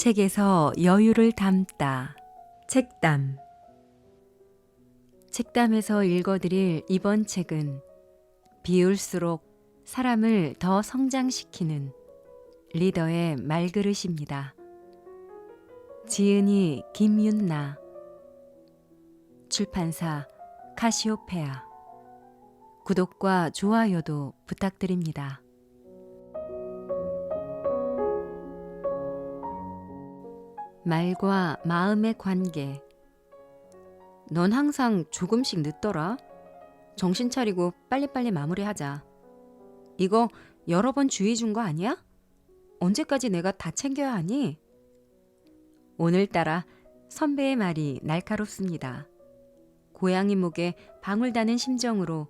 책에서 여유를 담다. 책담. 책담에서 읽어드릴 이번 책은 비울수록 사람을 더 성장시키는 리더의 말그릇입니다. 지은이 김윤나. 출판사 카시오페아. 구독과 좋아요도 부탁드립니다. 말과 마음의 관계. 넌 항상 조금씩 늦더라. 정신 차리고 빨리빨리 마무리하자. 이거 여러 번 주의 준 거 아니야? 언제까지 내가 다 챙겨야 하니? 오늘따라 선배의 말이 날카롭습니다. 고양이 목에 방울 다는 심정으로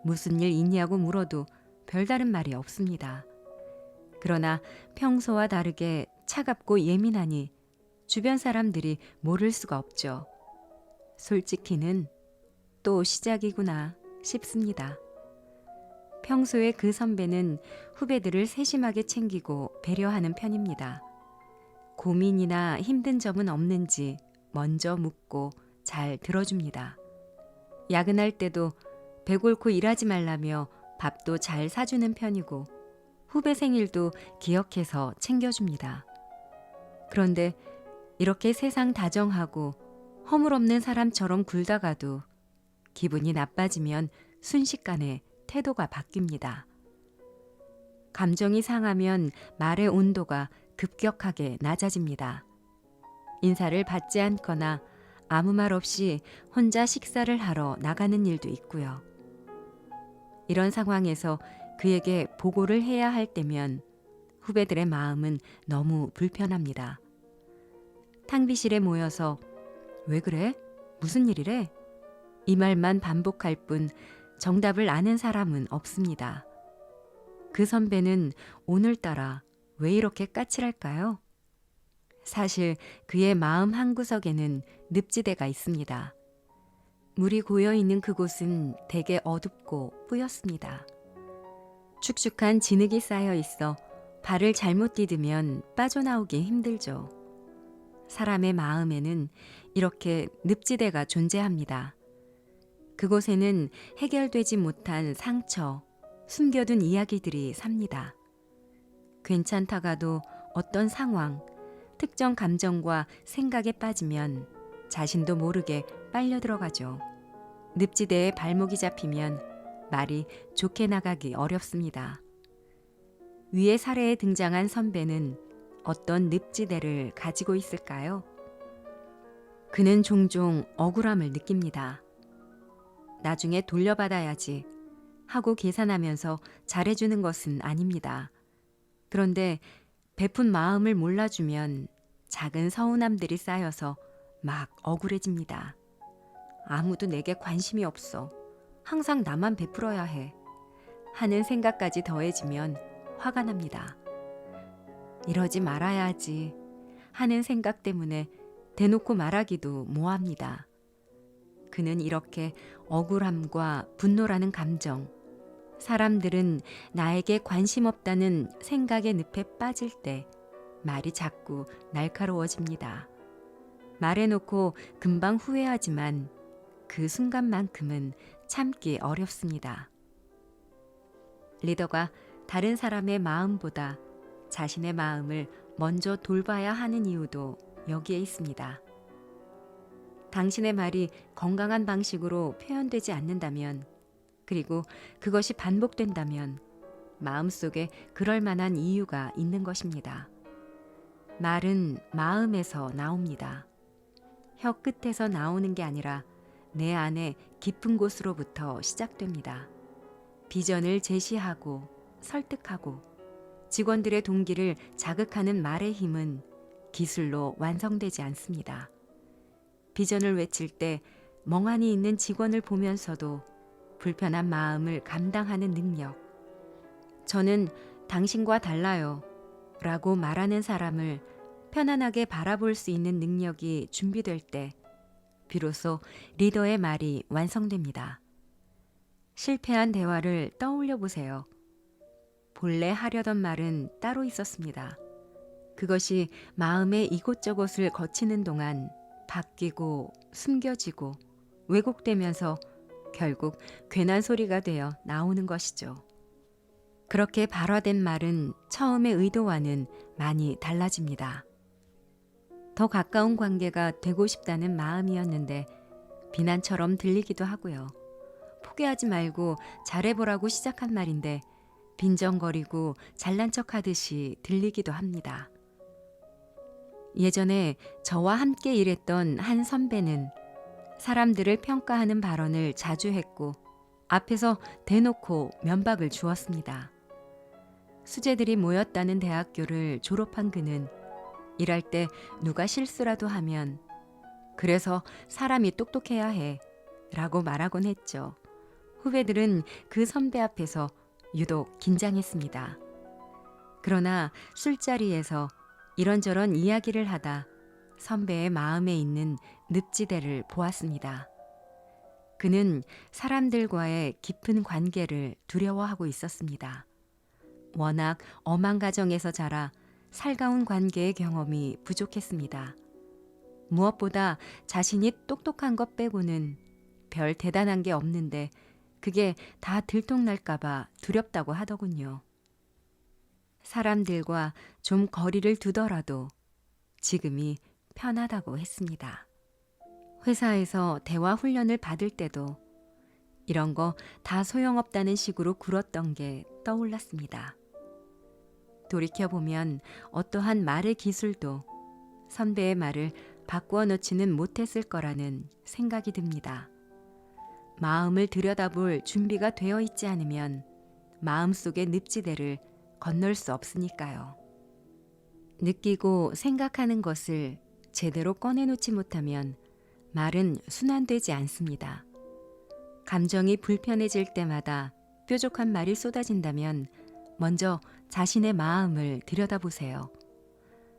무슨 일 있냐고 물어도 별다른 말이 없습니다. 그러나 평소와 다르게 차갑고 예민하니 주변 사람들이 모를 수가 없죠. 솔직히는 또 시작이구나 싶습니다. 평소에 그 선배는 후배들을 세심하게 챙기고 배려하는 편입니다. 고민이나 힘든 점은 없는지 먼저 묻고 잘 들어줍니다. 야근할 때도 배골고 일하지 말라며 밥도 잘 사주는 편이고 후배 생일도 기억해서 챙겨줍니다. 그런데 이렇게 세상 다정하고 허물없는 사람처럼 굴다가도 기분이 나빠지면 순식간에 태도가 바뀝니다. 감정이 상하면 말의 온도가 급격하게 낮아집니다. 인사를 받지 않거나 아무 말 없이 혼자 식사를 하러 나가는 일도 있고요. 이런 상황에서 그에게 보고를 해야 할 때면 후배들의 마음은 너무 불편합니다. 탕비실에 모여서 왜 그래? 무슨 일이래? 이 말만 반복할 뿐 정답을 아는 사람은 없습니다. 그 선배는 오늘따라 왜 이렇게 까칠할까요? 사실 그의 마음 한구석에는 늪지대가 있습니다. 물이 고여있는 그곳은 되게 어둡고 뿌옇습니다. 축축한 진흙이 쌓여 있어 발을 잘못 디디면 빠져나오기 힘들죠. 사람의 마음에는 이렇게 늪지대가 존재합니다. 그곳에는 해결되지 못한 상처, 숨겨둔 이야기들이 삽니다. 괜찮다가도 어떤 상황, 특정 감정과 생각에 빠지면 자신도 모르게 빨려 들어가죠. 늪지대에 발목이 잡히면 말이 좋게 나가기 어렵습니다. 위의 사례에 등장한 선배는 어떤 늪지대를 가지고 있을까요? 그는 종종 억울함을 느낍니다. 나중에 돌려받아야지 하고 계산하면서 잘해주는 것은 아닙니다. 그런데 베푼 마음을 몰라주면 작은 서운함들이 쌓여서 막 억울해집니다. 아무도 내게 관심이 없어. 항상 나만 베풀어야 해. 하는 생각까지 더해지면 화가 납니다. 이러지 말아야지 하는 생각 때문에 대놓고 말하기도 뭐합니다. 그는 이렇게 억울함과 분노라는 감정, 사람들은 나에게 관심 없다는 생각의 늪에 빠질 때 말이 자꾸 날카로워집니다. 말해놓고 금방 후회하지만 그 순간만큼은 참기 어렵습니다. 리더가 다른 사람의 마음보다 자신의 마음을 먼저 돌봐야 하는 이유도 여기에 있습니다. 당신의 말이 건강한 방식으로 표현되지 않는다면, 그리고 그것이 반복된다면 마음속에 그럴 만한 이유가 있는 것입니다. 말은 마음에서 나옵니다. 혀 끝에서 나오는 게 아니라 내 안에 깊은 곳으로부터 시작됩니다. 비전을 제시하고 설득하고 직원들의 동기를 자극하는 말의 힘은 기술로 완성되지 않습니다. 비전을 외칠 때 멍하니 있는 직원을 보면서도 불편한 마음을 감당하는 능력. 저는 당신과 달라요 라고 말하는 사람을 편안하게 바라볼 수 있는 능력이 준비될 때 비로소 리더의 말이 완성됩니다. 실패한 대화를 떠올려 보세요. 본래 하려던 말은 따로 있었습니다. 그것이 마음의 이곳저곳을 거치는 동안 바뀌고 숨겨지고 왜곡되면서 결국 괜한 소리가 되어 나오는 것이죠. 그렇게 발화된 말은 처음의 의도와는 많이 달라집니다. 더 가까운 관계가 되고 싶다는 마음이었는데 비난처럼 들리기도 하고요. 포기하지 말고 잘해보라고 시작한 말인데 빈정거리고 잘난 척하듯이 들리기도 합니다. 예전에 저와 함께 일했던 한 선배는 사람들을 평가하는 발언을 자주 했고 앞에서 대놓고 면박을 주었습니다. 수재들이 모였다는 대학교를 졸업한 그는 일할 때 누가 실수라도 하면 그래서 사람이 똑똑해야 해 라고 말하곤 했죠. 후배들은 그 선배 앞에서 유독 긴장했습니다. 그러나 술자리에서 이런저런 이야기를 하다 선배의 마음에 있는 늪지대를 보았습니다. 그는 사람들과의 깊은 관계를 두려워하고 있었습니다. 워낙 엄한 가정에서 자라 살가운 관계의 경험이 부족했습니다. 무엇보다 자신이 똑똑한 것 빼고는 별 대단한 게 없는데 그게 다 들통날까봐 두렵다고 하더군요. 사람들과 좀 거리를 두더라도 지금이 편하다고 했습니다. 회사에서 대화 훈련을 받을 때도 이런 거 다 소용없다는 식으로 굴었던 게 떠올랐습니다. 돌이켜보면 어떠한 말의 기술도 선배의 말을 바꾸어 놓지는 못했을 거라는 생각이 듭니다. 마음을 들여다볼 준비가 되어 있지 않으면 마음속의 늪지대를 건널 수 없으니까요. 느끼고 생각하는 것을 제대로 꺼내놓지 못하면 말은 순환되지 않습니다. 감정이 불편해질 때마다 뾰족한 말이 쏟아진다면 먼저 자신의 마음을 들여다보세요.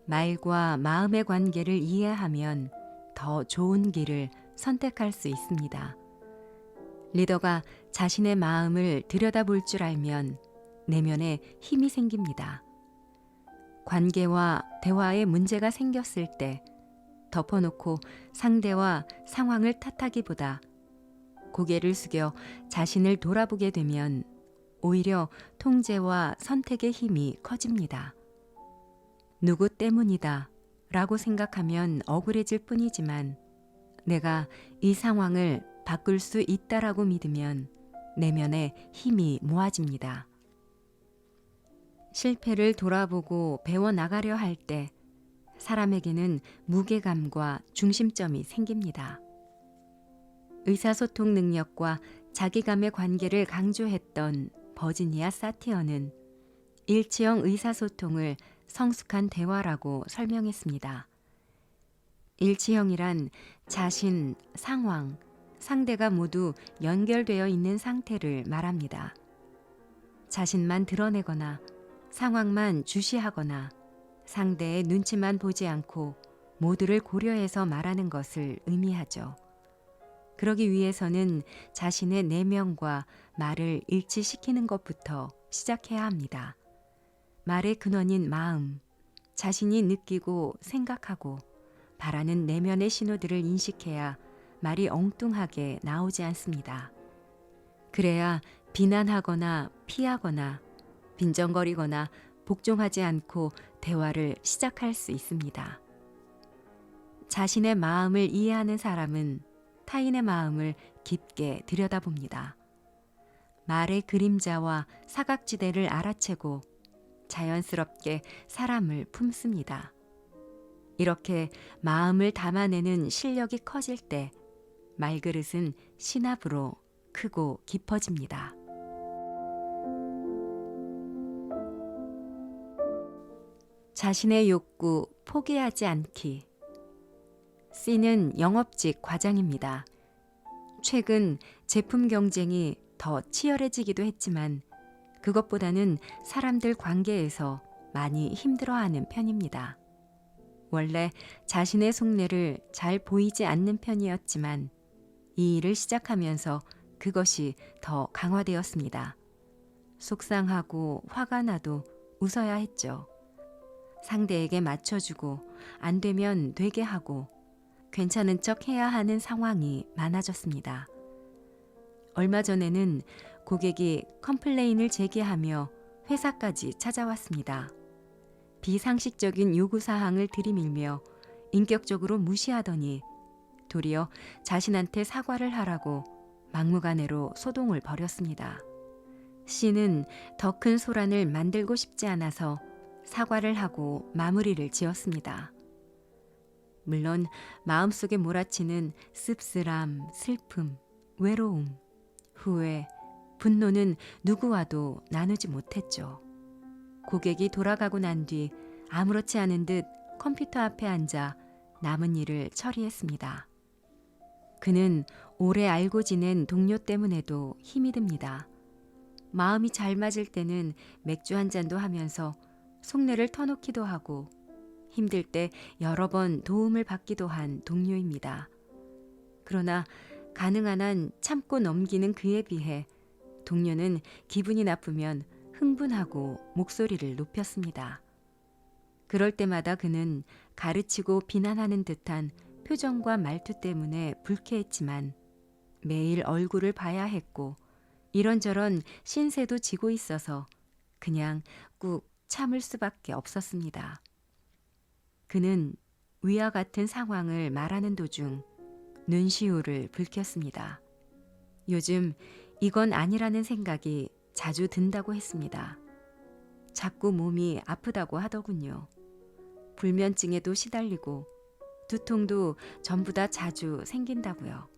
말과 마음의 관계를 이해하면 더 좋은 길을 선택할 수 있습니다. 리더가 자신의 마음을 들여다볼 줄 알면 내면에 힘이 생깁니다. 관계와 대화에 문제가 생겼을 때 덮어놓고 상대와 상황을 탓하기보다 고개를 숙여 자신을 돌아보게 되면 오히려 통제와 선택의 힘이 커집니다. 누구 때문이다 라고 생각하면 억울해질 뿐이지만 내가 이 상황을 바꿀 수 있다라고 믿으면 내면에 힘이 모아집니다. 실패를 돌아보고 배워나가려 할 때 사람에게는 무게감과 중심점이 생깁니다. 의사소통 능력과 자기감의 관계를 강조했던 버지니아 사티어는 일치형 의사소통을 성숙한 대화라고 설명했습니다. 일치형이란 자신, 상황, 상대가 모두 연결되어 있는 상태를 말합니다. 자신만 드러내거나 상황만 주시하거나 상대의 눈치만 보지 않고 모두를 고려해서 말하는 것을 의미하죠. 그러기 위해서는 자신의 내면과 말을 일치시키는 것부터 시작해야 합니다. 말의 근원인 마음, 자신이 느끼고 생각하고 바라는 내면의 신호들을 인식해야 말이 엉뚱하게 나오지 않습니다. 그래야 비난하거나 피하거나 빈정거리거나 복종하지 않고 대화를 시작할 수 있습니다. 자신의 마음을 이해하는 사람은 타인의 마음을 깊게 들여다봅니다. 말의 그림자와 사각지대를 알아채고 자연스럽게 사람을 품습니다. 이렇게 마음을 담아내는 실력이 커질 때 말그릇은 신압으로 크고 깊어집니다. 자신의 욕구 포기하지 않기. C는 영업직 과장입니다. 최근 제품 경쟁이 더 치열해지기도 했지만 그것보다는 사람들 관계에서 많이 힘들어하는 편입니다. 원래 자신의 속내를 잘 보이지 않는 편이었지만 이 일을 시작하면서 그것이 더 강화되었습니다. 속상하고 화가 나도 웃어야 했죠. 상대에게 맞춰주고 안 되면 되게 하고 괜찮은 척 해야 하는 상황이 많아졌습니다. 얼마 전에는 고객이 컴플레인을 제기하며 회사까지 찾아왔습니다. 비상식적인 요구사항을 들이밀며 인격적으로 무시하더니 도리어 자신한테 사과를 하라고 막무가내로 소동을 벌였습니다. C는 더 큰 소란을 만들고 싶지 않아서 사과를 하고 마무리를 지었습니다. 물론 마음속에 몰아치는 씁쓸함, 슬픔, 외로움, 후회, 분노는 누구와도 나누지 못했죠. 고객이 돌아가고 난 뒤 아무렇지 않은 듯 컴퓨터 앞에 앉아 남은 일을 처리했습니다. 그는 오래 알고 지낸 동료 때문에도 힘이 듭니다. 마음이 잘 맞을 때는 맥주 한 잔도 하면서 속내를 터놓기도 하고 힘들 때 여러 번 도움을 받기도 한 동료입니다. 그러나 가능한 한 참고 넘기는 그에 비해 동료는 기분이 나쁘면 흥분하고 목소리를 높였습니다. 그럴 때마다 그는 가르치고 비난하는 듯한 표정과 말투 때문에 불쾌했지만 매일 얼굴을 봐야 했고 이런저런 신세도 지고 있어서 그냥 꾹 참을 수밖에 없었습니다. 그는 위와 같은 상황을 말하는 도중 눈시울을 붉혔습니다. 요즘 이건 아니라는 생각이 자주 든다고 했습니다. 자꾸 몸이 아프다고 하더군요. 불면증에도 시달리고 두통도 전부 다 자주 생긴다고요.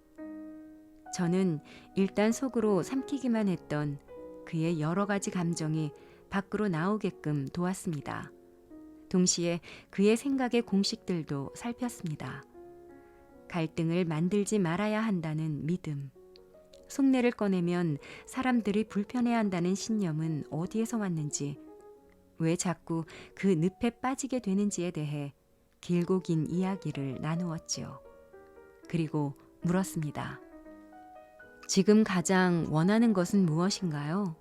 저는 일단 속으로 삼키기만 했던 그의 여러 가지 감정이 밖으로 나오게끔 도왔습니다. 동시에 그의 생각의 공식들도 살폈습니다. 갈등을 만들지 말아야 한다는 믿음, 속내를 꺼내면 사람들이 불편해한다는 신념은 어디에서 왔는지, 왜 자꾸 그 늪에 빠지게 되는지에 대해 길고 긴 이야기를 나누었지요. 그리고 물었습니다. 지금 가장 원하는 것은 무엇인가요?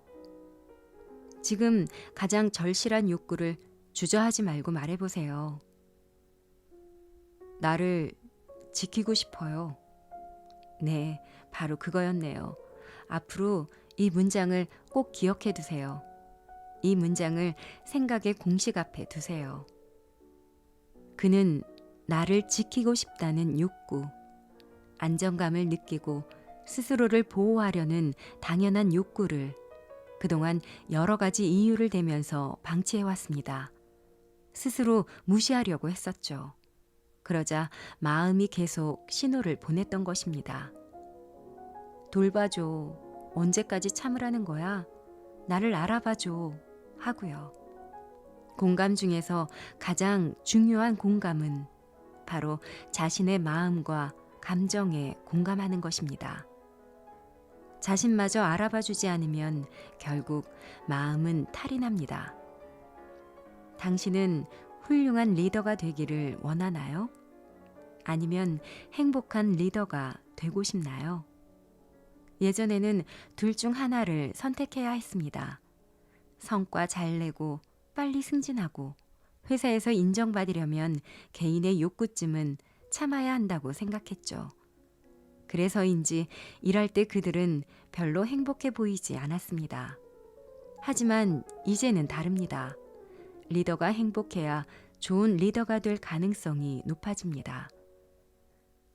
지금 가장 절실한 욕구를 주저하지 말고 말해보세요. 나를 지키고 싶어요. 네, 바로 그거였네요. 앞으로 이 문장을 꼭 기억해 두세요. 이 문장을 생각의 공식 앞에 두세요. 그는 나를 지키고 싶다는 욕구, 안정감을 느끼고 스스로를 보호하려는 당연한 욕구를 그동안 여러 가지 이유를 대면서 방치해왔습니다. 스스로 무시하려고 했었죠. 그러자 마음이 계속 신호를 보냈던 것입니다. 돌봐줘. 언제까지 참으라는 거야? 나를 알아봐줘. 하고요. 공감 중에서 가장 중요한 공감은 바로 자신의 마음과 감정에 공감하는 것입니다. 자신마저 알아봐주지 않으면 결국 마음은 탈이 납니다. 당신은 훌륭한 리더가 되기를 원하나요? 아니면 행복한 리더가 되고 싶나요? 예전에는 둘 중 하나를 선택해야 했습니다. 성과 잘 내고 빨리 승진하고 회사에서 인정받으려면 개인의 욕구쯤은 참아야 한다고 생각했죠. 그래서인지 일할 때 그들은 별로 행복해 보이지 않았습니다. 하지만 이제는 다릅니다. 리더가 행복해야 좋은 리더가 될 가능성이 높아집니다.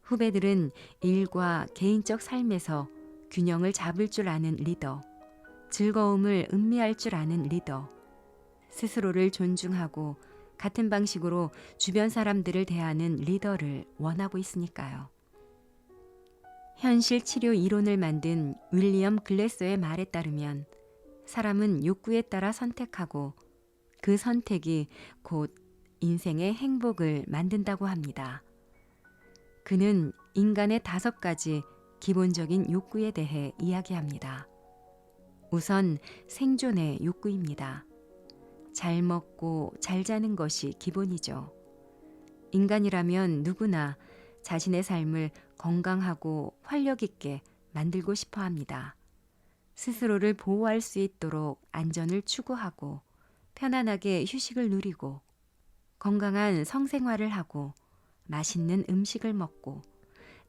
후배들은 일과 개인적 삶에서 균형을 잡을 줄 아는 리더, 즐거움을 음미할 줄 아는 리더, 스스로를 존중하고 같은 방식으로 주변 사람들을 대하는 리더를 원하고 있으니까요. 현실 치료 이론을 만든 윌리엄 글래서의 말에 따르면 사람은 욕구에 따라 선택하고 그 선택이 곧 인생의 행복을 만든다고 합니다. 그는 인간의 5가지 기본적인 욕구에 대해 이야기합니다. 우선 생존의 욕구입니다. 잘 먹고 잘 자는 것이 기본이죠. 인간이라면 누구나 자신의 삶을 건강하고 활력 있게 만들고 싶어 합니다. 스스로를 보호할 수 있도록 안전을 추구하고 편안하게 휴식을 누리고 건강한 성생활을 하고 맛있는 음식을 먹고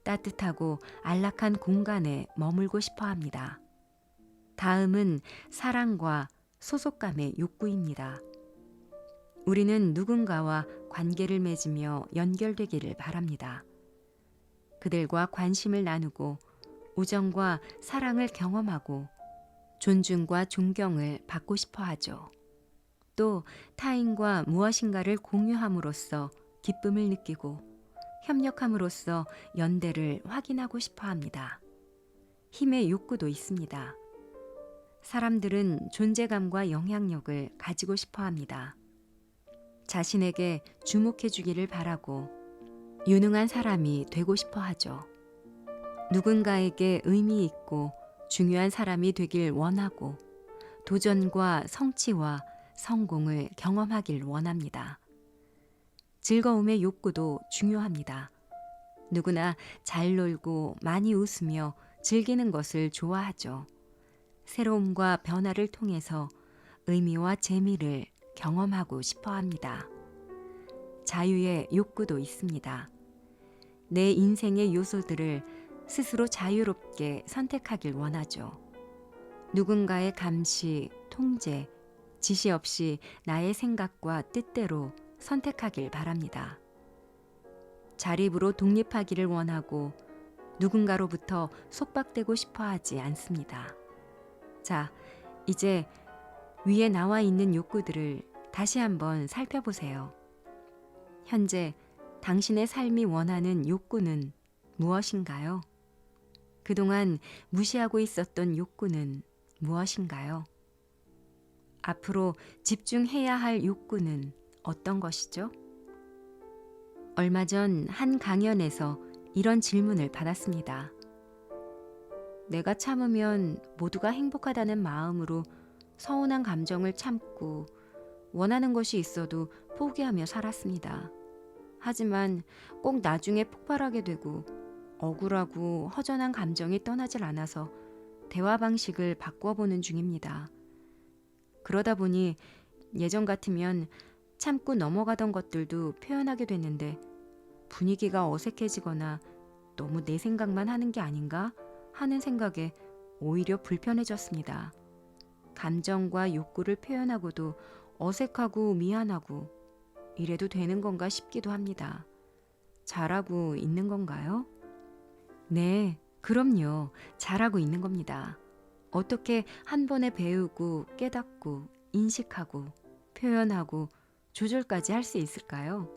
따뜻하고 안락한 공간에 머물고 싶어 합니다. 다음은 사랑과 소속감의 욕구입니다. 우리는 누군가와 관계를 맺으며 연결되기를 바랍니다. 그들과 관심을 나누고 우정과 사랑을 경험하고 존중과 존경을 받고 싶어 하죠. 또 타인과 무엇인가를 공유함으로써 기쁨을 느끼고 협력함으로써 연대를 확인하고 싶어 합니다. 힘의 욕구도 있습니다. 사람들은 존재감과 영향력을 가지고 싶어 합니다. 자신에게 주목해 주기를 바라고 유능한 사람이 되고 싶어 하죠. 누군가에게 의미 있고 중요한 사람이 되길 원하고 도전과 성취와 성공을 경험하길 원합니다. 즐거움의 욕구도 중요합니다. 누구나 잘 놀고 많이 웃으며 즐기는 것을 좋아하죠. 새로움과 변화를 통해서 의미와 재미를 경험하고 싶어 합니다. 자유의 욕구도 있습니다. 내 인생의 요소들을 스스로 자유롭게 선택하길 원하죠. 누군가의 감시, 통제, 지시 없이 나의 생각과 뜻대로 선택하길 바랍니다. 자립으로 독립하기를 원하고 누군가로부터 속박되고 싶어 하지 않습니다. 자, 이제 위에 나와 있는 욕구들을 다시 한번 살펴보세요. 현재 당신의 삶이 원하는 욕구는 무엇인가요? 그동안 무시하고 있었던 욕구는 무엇인가요? 앞으로 집중해야 할 욕구는 어떤 것이죠? 얼마 전 한 강연에서 이런 질문을 받았습니다. 내가 참으면 모두가 행복하다는 마음으로 서운한 감정을 참고 원하는 것이 있어도 포기하며 살았습니다. 하지만 꼭 나중에 폭발하게 되고 억울하고 허전한 감정이 떠나질 않아서 대화 방식을 바꿔보는 중입니다. 그러다 보니 예전 같으면 참고 넘어가던 것들도 표현하게 됐는데 분위기가 어색해지거나 너무 내 생각만 하는 게 아닌가 하는 생각에 오히려 불편해졌습니다. 감정과 욕구를 표현하고도 어색하고 미안하고 이래도 되는 건가 싶기도 합니다. 잘하고 있는 건가요? 네, 그럼요. 잘하고 있는 겁니다. 어떻게 한 번에 배우고 깨닫고 인식하고 표현하고 조절까지 할 수 있을까요?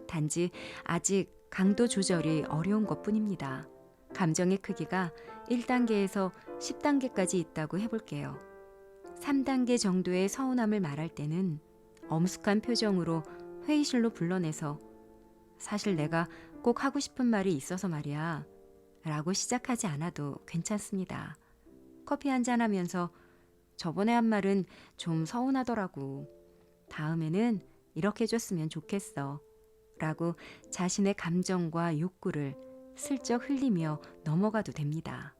단지 아직 강도 조절이 어려운 것뿐입니다. 감정의 크기가 1단계에서 10단계까지 있다고 해볼게요. 3단계 정도의 서운함을 말할 때는 엄숙한 표정으로 회의실로 불러내서 사실 내가 꼭 하고 싶은 말이 있어서 말이야 라고 시작하지 않아도 괜찮습니다. 커피 한잔 하면서 저번에 한 말은 좀 서운하더라고. 다음에는 이렇게 해줬으면 좋겠어 라고 자신의 감정과 욕구를 슬쩍 흘리며 넘어가도 됩니다.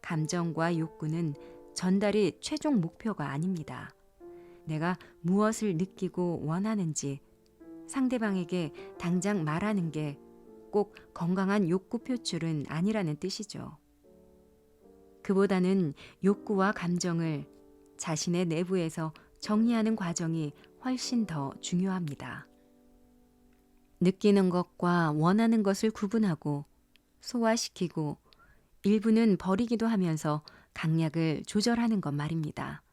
감정과 욕구는 전달이 최종 목표가 아닙니다. 내가 무엇을 느끼고 원하는지 상대방에게 당장 말하는 게 꼭 건강한 욕구 표출은 아니라는 뜻이죠. 그보다는 욕구와 감정을 자신의 내부에서 정리하는 과정이 훨씬 더 중요합니다. 느끼는 것과 원하는 것을 구분하고 소화시키고 일부는 버리기도 하면서 강약을 조절하는 것 말입니다.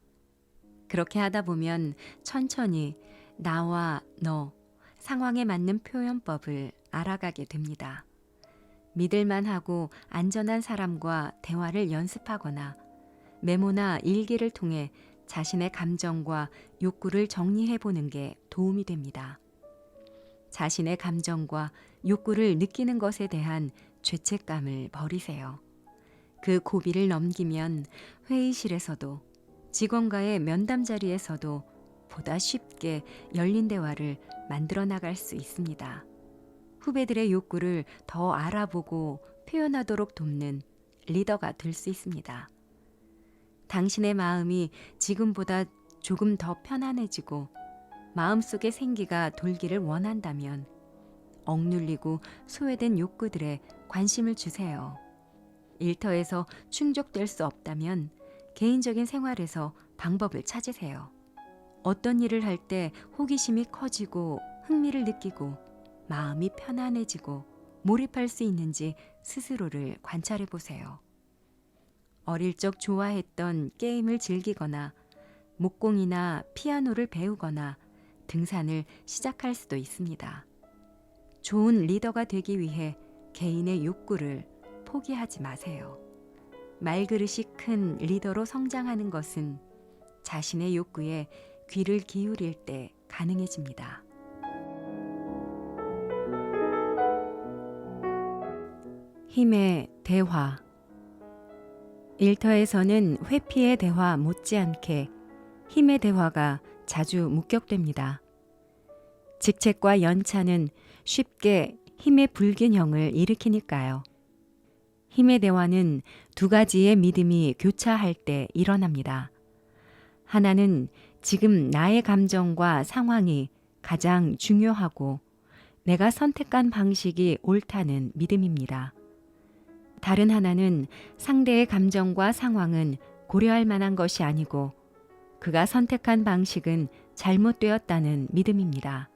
그렇게 하다 보면 천천히 나와 너, 상황에 맞는 표현법을 알아가게 됩니다. 믿을만하고 안전한 사람과 대화를 연습하거나 메모나 일기를 통해 자신의 감정과 욕구를 정리해 보는 게 도움이 됩니다. 자신의 감정과 욕구를 느끼는 것에 대한 죄책감을 버리세요. 그 고비를 넘기면 회의실에서도 직원과의 면담 자리에서도 보다 쉽게 열린 대화를 만들어 나갈 수 있습니다. 후배들의 욕구를 더 알아보고 표현하도록 돕는 리더가 될 수 있습니다. 당신의 마음이 지금보다 조금 더 편안해지고 마음속에 생기가 돌기를 원한다면 억눌리고 소외된 욕구들에 관심을 주세요. 일터에서 충족될 수 없다면 개인적인 생활에서 방법을 찾으세요. 어떤 일을 할 때 호기심이 커지고 흥미를 느끼고 마음이 편안해지고 몰입할 수 있는지 스스로를 관찰해 보세요. 어릴 적 좋아했던 게임을 즐기거나 목공이나 피아노를 배우거나 등산을 시작할 수도 있습니다. 좋은 리더가 되기 위해 개인의 욕구를 포기하지 마세요. 말그릇이 큰 리더로 성장하는 것은 자신의 욕구에 귀를 기울일 때 가능해집니다. 힘의 대화. 일터에서는 회피의 대화 못지않게 힘의 대화가 자주 목격됩니다. 직책과 연차는 쉽게 힘의 불균형을 일으키니까요. 힘의 대화는 두 가지의 믿음이 교차할 때 일어납니다. 하나는 지금 나의 감정과 상황이 가장 중요하고 내가 선택한 방식이 옳다는 믿음입니다. 다른 하나는 상대의 감정과 상황은 고려할 만한 것이 아니고 그가 선택한 방식은 잘못되었다는 믿음입니다.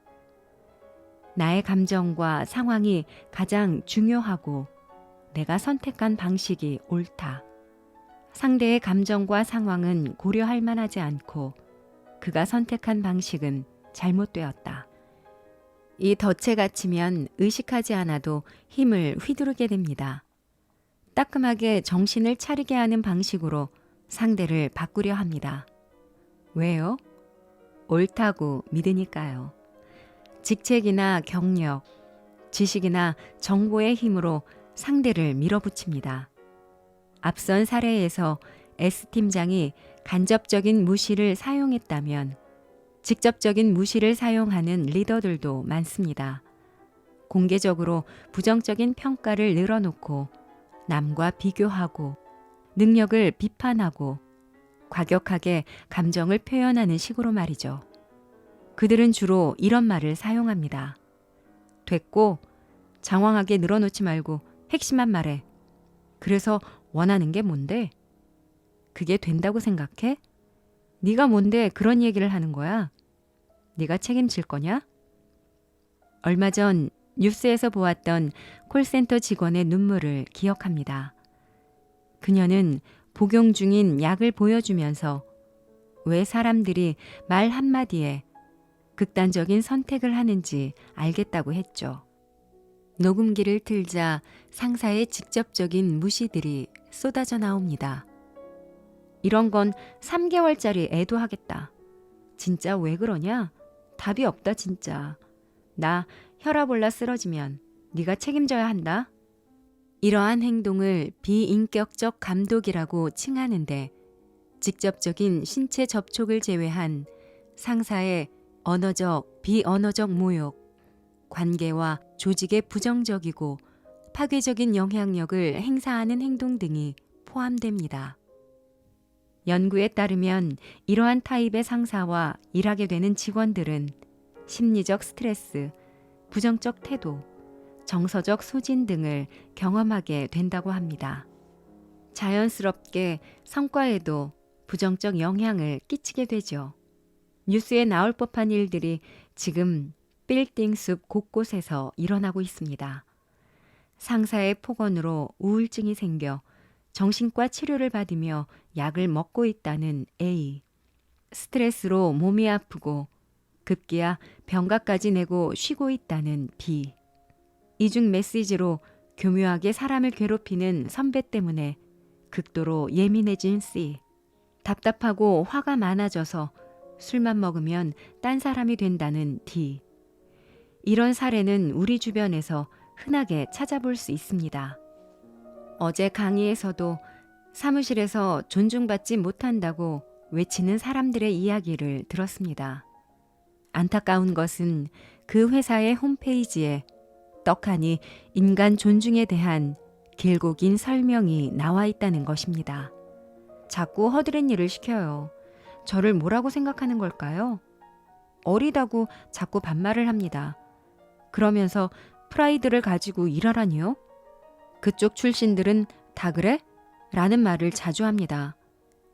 나의 감정과 상황이 가장 중요하고 내가 선택한 방식이 옳다. 상대의 감정과 상황은 고려할 만하지 않고 그가 선택한 방식은 잘못되었다. 이 덫에 갇히면 의식하지 않아도 힘을 휘두르게 됩니다. 따끔하게 정신을 차리게 하는 방식으로 상대를 바꾸려 합니다. 왜요? 옳다고 믿으니까요. 직책이나 경력, 지식이나 정보의 힘으로 상대를 밀어붙입니다. 앞선 사례에서 S팀장이 간접적인 무시를 사용했다면 직접적인 무시를 사용하는 리더들도 많습니다. 공개적으로 부정적인 평가를 늘어놓고 남과 비교하고 능력을 비판하고 과격하게 감정을 표현하는 식으로 말이죠. 그들은 주로 이런 말을 사용합니다. 됐고, 장황하게 늘어놓지 말고 핵심만 말해. 그래서 원하는 게 뭔데? 그게 된다고 생각해? 네가 뭔데 그런 얘기를 하는 거야? 네가 책임질 거냐? 얼마 전 뉴스에서 보았던 콜센터 직원의 눈물을 기억합니다. 그녀는 복용 중인 약을 보여주면서 왜 사람들이 말 한마디에 극단적인 선택을 하는지 알겠다고 했죠. 녹음기를 틀자 상사의 직접적인 무시들이 쏟아져 나옵니다. 이런 건 3개월짜리 애도 하겠다. 진짜 왜 그러냐? 답이 없다 진짜. 나 혈압 올라 쓰러지면 네가 책임져야 한다. 이러한 행동을 비인격적 감독이라고 칭하는데 직접적인 신체 접촉을 제외한 상사의 언어적, 비언어적 모욕, 관계와 조직에 부정적이고 파괴적인 영향력을 행사하는 행동 등이 포함됩니다. 연구에 따르면 이러한 타입의 상사와 일하게 되는 직원들은 심리적 스트레스, 부정적 태도, 정서적 소진 등을 경험하게 된다고 합니다. 자연스럽게 성과에도 부정적 영향을 끼치게 되죠. 뉴스에 나올 법한 일들이 지금 빌딩 숲 곳곳에서 일어나고 있습니다. 상사의 폭언으로 우울증이 생겨 정신과 치료를 받으며 약을 먹고 있다는 A. 스트레스로 몸이 아프고 급기야 병가까지 내고 쉬고 있다는 B. 이중 메시지로 교묘하게 사람을 괴롭히는 선배 때문에 극도로 예민해진 C. 답답하고 화가 많아져서 술만 먹으면 딴 사람이 된다는 D. 이런 사례는 우리 주변에서 흔하게 찾아볼 수 있습니다. 어제 강의에서도 사무실에서 존중받지 못한다고 외치는 사람들의 이야기를 들었습니다. 안타까운 것은 그 회사의 홈페이지에 떡하니 인간 존중에 대한 길고 긴 설명이 나와 있다는 것입니다. 자꾸 허드렛 일을 시켜요. 저를 뭐라고 생각하는 걸까요? 어리다고 자꾸 반말을 합니다. 그러면서 프라이드를 가지고 일하라니요? 그쪽 출신들은 다 그래? 라는 말을 자주 합니다.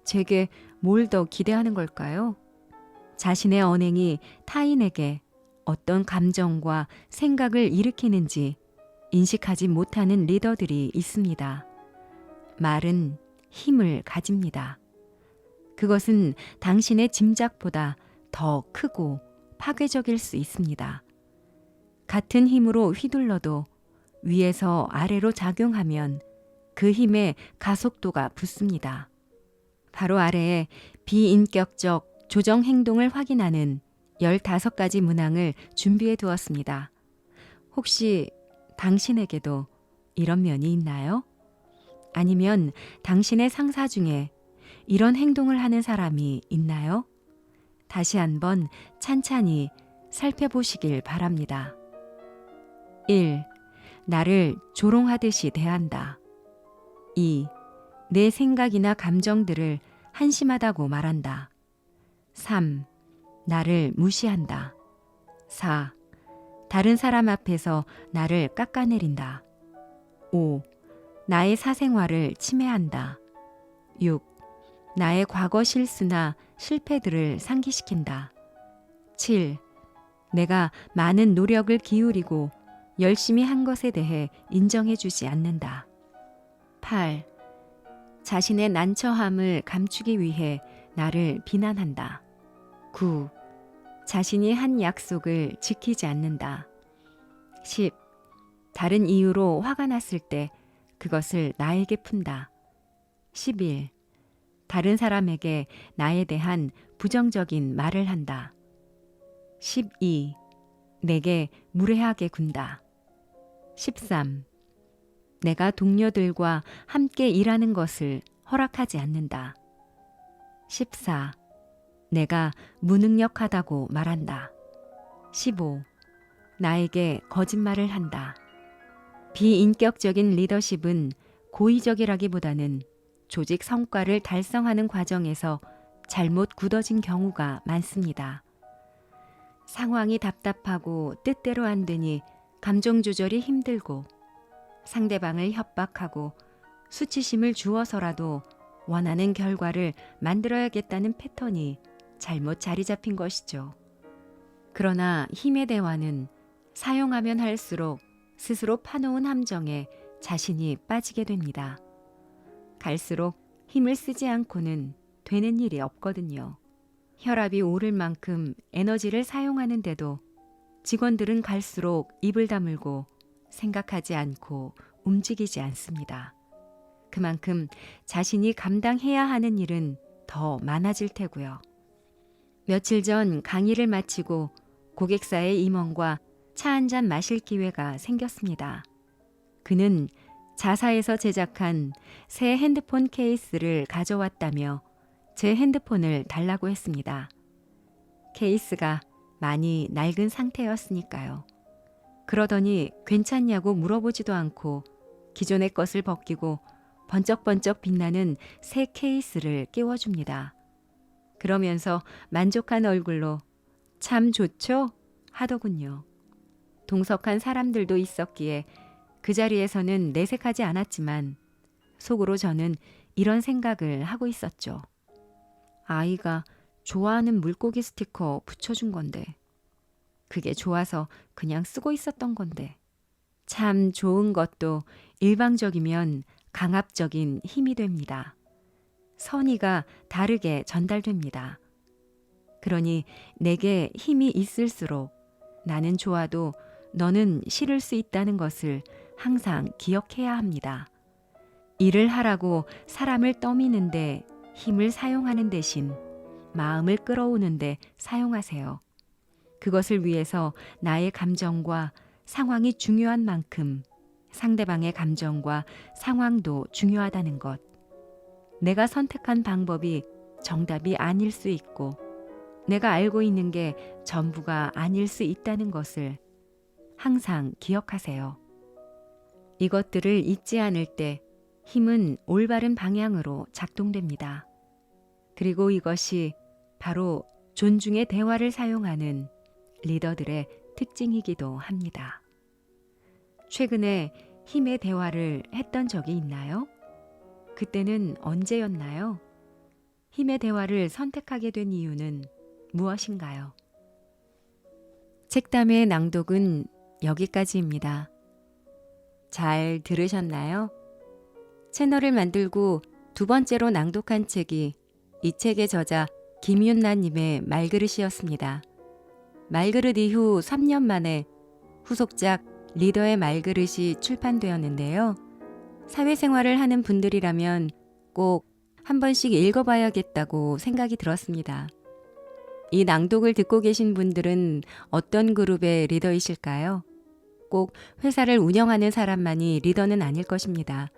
제게 뭘 더 기대하는 걸까요? 자신의 언행이 타인에게 어떤 감정과 생각을 일으키는지 인식하지 못하는 리더들이 있습니다. 말은 힘을 가집니다. 그것은 당신의 짐작보다 더 크고 파괴적일 수 있습니다. 같은 힘으로 휘둘러도 위에서 아래로 작용하면 그 힘의 가속도가 붙습니다. 바로 아래에 비인격적 조정 행동을 확인하는 15가지 문항을 준비해 두었습니다. 혹시 당신에게도 이런 면이 있나요? 아니면 당신의 상사 중에 이런 행동을 하는 사람이 있나요? 다시 한번 찬찬히 살펴보시길 바랍니다. 1. 나를 조롱하듯이 대한다. 2. 내 생각이나 감정들을 한심하다고 말한다. 3. 나를 무시한다. 4. 다른 사람 앞에서 나를 깎아내린다. 5. 나의 사생활을 침해한다. 6. 나의 과거 실수나 실패들을 상기시킨다. 7. 내가 많은 노력을 기울이고 열심히 한 것에 대해 인정해주지 않는다. 8. 자신의 난처함을 감추기 위해 나를 비난한다. 9. 자신이 한 약속을 지키지 않는다. 10. 다른 이유로 화가 났을 때 그것을 나에게 푼다. 11. 다른 사람에게 나에 대한 부정적인 말을 한다. 12. 내게 무례하게 군다. 13. 내가 동료들과 함께 일하는 것을 허락하지 않는다. 14. 내가 무능력하다고 말한다. 15. 나에게 거짓말을 한다. 비인격적인 리더십은 고의적이라기보다는 조직 성과를 달성하는 과정에서 잘못 굳어진 경우가 많습니다. 상황이 답답하고 뜻대로 안 되니 감정 조절이 힘들고 상대방을 협박하고 수치심을 주어서라도 원하는 결과를 만들어야겠다는 패턴이 잘못 자리 잡힌 것이죠. 그러나 힘의 대화는 사용하면 할수록 스스로 파놓은 함정에 자신이 빠지게 됩니다. 갈수록 힘을 쓰지 않고는 되는 일이 없거든요. 혈압이 오를 만큼 에너지를 사용하는데도 직원들은 갈수록 입을 다물고 생각하지 않고 움직이지 않습니다. 그만큼 자신이 감당해야 하는 일은 더 많아질 테고요. 며칠 전 강의를 마치고 고객사의 임원과 차 한잔 마실 기회가 생겼습니다. 그는 자사에서 제작한 새 핸드폰 케이스를 가져왔다며 제 핸드폰을 달라고 했습니다. 케이스가 많이 낡은 상태였으니까요. 그러더니 괜찮냐고 물어보지도 않고 기존의 것을 벗기고 번쩍번쩍 빛나는 새 케이스를 끼워줍니다. 그러면서 만족한 얼굴로 참 좋죠? 하더군요. 동석한 사람들도 있었기에 그 자리에서는 내색하지 않았지만 속으로 저는 이런 생각을 하고 있었죠. 아이가 좋아하는 물고기 스티커 붙여준 건데 그게 좋아서 그냥 쓰고 있었던 건데 참 좋은 것도 일방적이면 강압적인 힘이 됩니다. 선의가 다르게 전달됩니다. 그러니 내게 힘이 있을수록 나는 좋아도 너는 싫을 수 있다는 것을 항상 기억해야 합니다. 일을 하라고 사람을 떠미는데 힘을 사용하는 대신 마음을 끌어오는데 사용하세요. 그것을 위해서 나의 감정과 상황이 중요한 만큼 상대방의 감정과 상황도 중요하다는 것. 내가 선택한 방법이 정답이 아닐 수 있고 내가 알고 있는 게 전부가 아닐 수 있다는 것을 항상 기억하세요. 이것들을 잊지 않을 때 힘은 올바른 방향으로 작동됩니다. 그리고 이것이 바로 존중의 대화를 사용하는 리더들의 특징이기도 합니다. 최근에 힘의 대화를 했던 적이 있나요? 그때는 언제였나요? 힘의 대화를 선택하게 된 이유는 무엇인가요? 책담의 낭독은 여기까지입니다. 잘 들으셨나요? 채널을 만들고 두 번째로 낭독한 책이 이 책의 저자 김윤나님의 말그릇이었습니다. 말그릇 이후 3년 만에 후속작 리더의 말그릇이 출판되었는데요. 사회생활을 하는 분들이라면 꼭 한 번씩 읽어봐야겠다고 생각이 들었습니다. 이 낭독을 듣고 계신 분들은 어떤 그룹의 리더이실까요? 꼭 회사를 운영하는 사람만이 리더는 아닐 것입니다.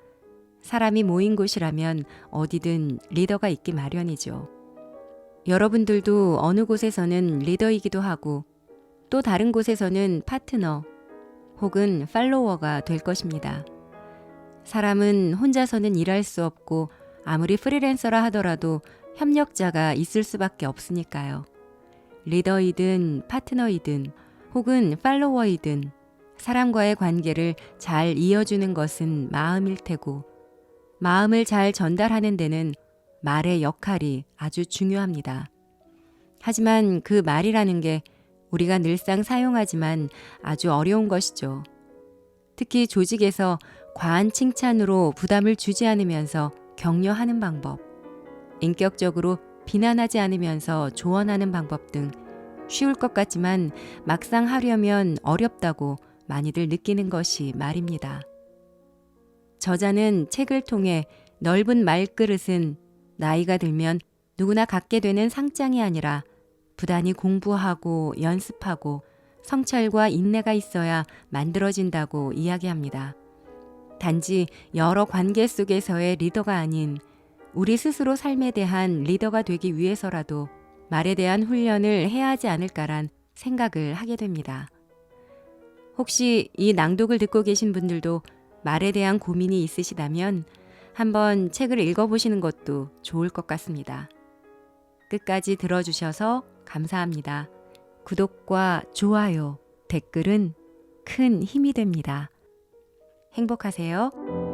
사람이 모인 곳이라면 어디든 리더가 있기 마련이죠. 여러분들도 어느 곳에서는 리더이기도 하고 또 다른 곳에서는 파트너 혹은 팔로워가 될 것입니다. 사람은 혼자서는 일할 수 없고 아무리 프리랜서라 하더라도 협력자가 있을 수밖에 없으니까요. 리더이든 파트너이든 혹은 팔로워이든 사람과의 관계를 잘 이어주는 것은 마음일 테고 마음을 잘 전달하는 데는 말의 역할이 아주 중요합니다. 하지만 그 말이라는 게 우리가 늘상 사용하지만 아주 어려운 것이죠. 특히 조직에서 과한 칭찬으로 부담을 주지 않으면서 격려하는 방법, 인격적으로 비난하지 않으면서 조언하는 방법 등 쉬울 것 같지만 막상 하려면 어렵다고 많이들 느끼는 것이 말입니다. 저자는 책을 통해 넓은 말그릇은 나이가 들면 누구나 갖게 되는 상장이 아니라 부단히 공부하고 연습하고 성찰과 인내가 있어야 만들어진다고 이야기합니다. 단지 여러 관계 속에서의 리더가 아닌 우리 스스로 삶에 대한 리더가 되기 위해서라도 말에 대한 훈련을 해야 하지 않을까란 생각을 하게 됩니다. 혹시 이 낭독을 듣고 계신 분들도 말에 대한 고민이 있으시다면 한번 책을 읽어보시는 것도 좋을 것 같습니다. 끝까지 들어주셔서 감사합니다. 구독과 좋아요, 댓글은 큰 힘이 됩니다. 행복하세요.